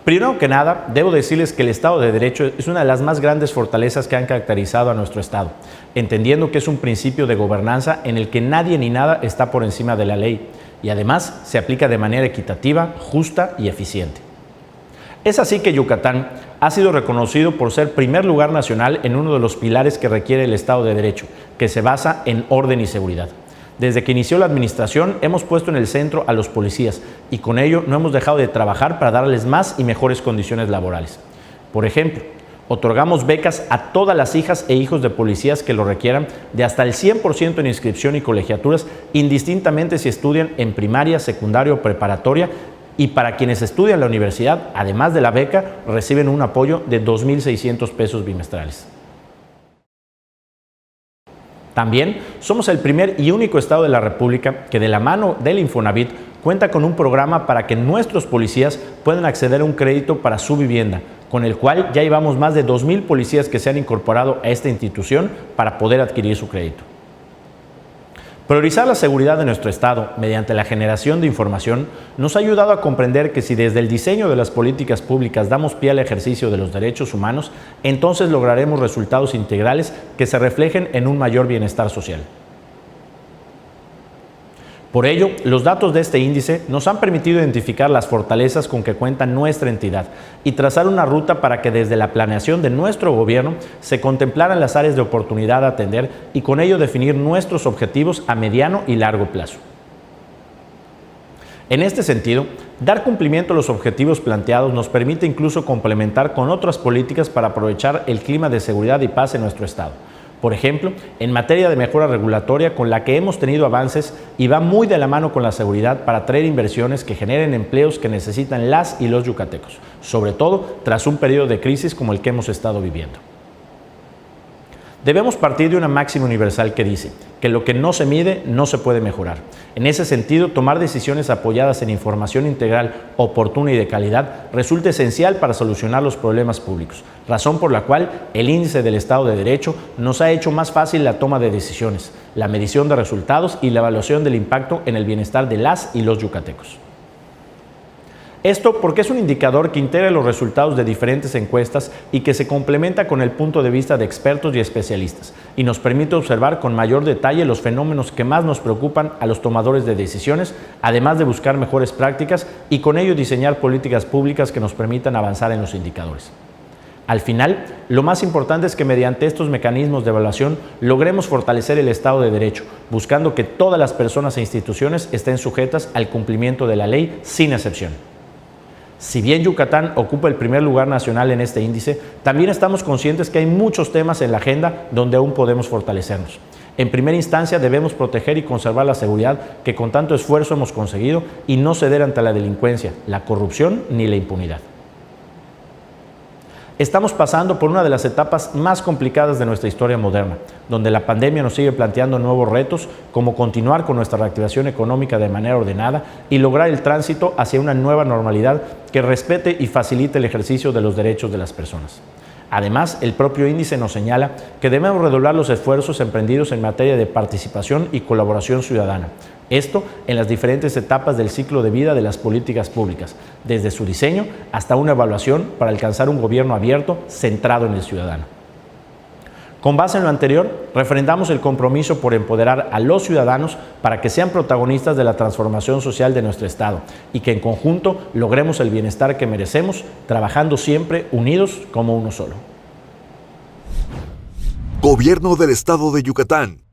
Primero que nada, debo decirles que el Estado de Derecho es una de las más grandes fortalezas que han caracterizado a nuestro Estado, entendiendo que es un principio de gobernanza en el que nadie ni nada está por encima de la ley y además se aplica de manera equitativa, justa y eficiente. Es así que Yucatán ha sido reconocido por ser primer lugar nacional en uno de los pilares que requiere el Estado de Derecho, que se basa en orden y seguridad. Desde que inició la administración hemos puesto en el centro a los policías y con ello no hemos dejado de trabajar para darles más y mejores condiciones laborales. Por ejemplo, otorgamos becas a todas las hijas e hijos de policías que lo requieran de hasta el 100% en inscripción y colegiaturas, indistintamente si estudian en primaria, secundaria o preparatoria, y para quienes estudian en la universidad, además de la beca, reciben un apoyo de 2,600 pesos bimestrales. También somos el primer y único estado de la República que de la mano del Infonavit cuenta con un programa para que nuestros policías puedan acceder a un crédito para su vivienda, con el cual ya llevamos más de 2,000 policías que se han incorporado a esta institución para poder adquirir su crédito. Priorizar la seguridad de nuestro Estado mediante la generación de información nos ha ayudado a comprender que si desde el diseño de las políticas públicas damos pie al ejercicio de los derechos humanos, entonces lograremos resultados integrales que se reflejen en un mayor bienestar social. Por ello, los datos de este índice nos han permitido identificar las fortalezas con que cuenta nuestra entidad y trazar una ruta para que desde la planeación de nuestro gobierno se contemplaran las áreas de oportunidad a atender y con ello definir nuestros objetivos a mediano y largo plazo. En este sentido, dar cumplimiento a los objetivos planteados nos permite incluso complementar con otras políticas para aprovechar el clima de seguridad y paz en nuestro Estado. Por ejemplo, en materia de mejora regulatoria con la que hemos tenido avances y va muy de la mano con la seguridad para atraer inversiones que generen empleos que necesitan las y los yucatecos, sobre todo tras un periodo de crisis como el que hemos estado viviendo. Debemos partir de una máxima universal que dice que lo que no se mide no se puede mejorar. En ese sentido, tomar decisiones apoyadas en información integral, oportuna y de calidad resulta esencial para solucionar los problemas públicos, razón por la cual el índice del Estado de Derecho nos ha hecho más fácil la toma de decisiones, la medición de resultados y la evaluación del impacto en el bienestar de las y los yucatecos. Esto porque es un indicador que integra los resultados de diferentes encuestas y que se complementa con el punto de vista de expertos y especialistas y nos permite observar con mayor detalle los fenómenos que más nos preocupan a los tomadores de decisiones, además de buscar mejores prácticas y con ello diseñar políticas públicas que nos permitan avanzar en los indicadores. Al final, lo más importante es que mediante estos mecanismos de evaluación logremos fortalecer el Estado de Derecho, buscando que todas las personas e instituciones estén sujetas al cumplimiento de la ley sin excepción. Si bien Yucatán ocupa el primer lugar nacional en este índice, también estamos conscientes que hay muchos temas en la agenda donde aún podemos fortalecernos. En primera instancia debemos proteger y conservar la seguridad que con tanto esfuerzo hemos conseguido y no ceder ante la delincuencia, la corrupción ni la impunidad. Estamos pasando por una de las etapas más complicadas de nuestra historia moderna, donde la pandemia nos sigue planteando nuevos retos, como continuar con nuestra reactivación económica de manera ordenada y lograr el tránsito hacia una nueva normalidad que respete y facilite el ejercicio de los derechos de las personas. Además, el propio índice nos señala que debemos redoblar los esfuerzos emprendidos en materia de participación y colaboración ciudadana. Esto en las diferentes etapas del ciclo de vida de las políticas públicas, desde su diseño hasta una evaluación para alcanzar un gobierno abierto centrado en el ciudadano. Con base en lo anterior, refrendamos el compromiso por empoderar a los ciudadanos para que sean protagonistas de la transformación social de nuestro Estado y que en conjunto logremos el bienestar que merecemos, trabajando siempre unidos como uno solo. Gobierno del Estado de Yucatán.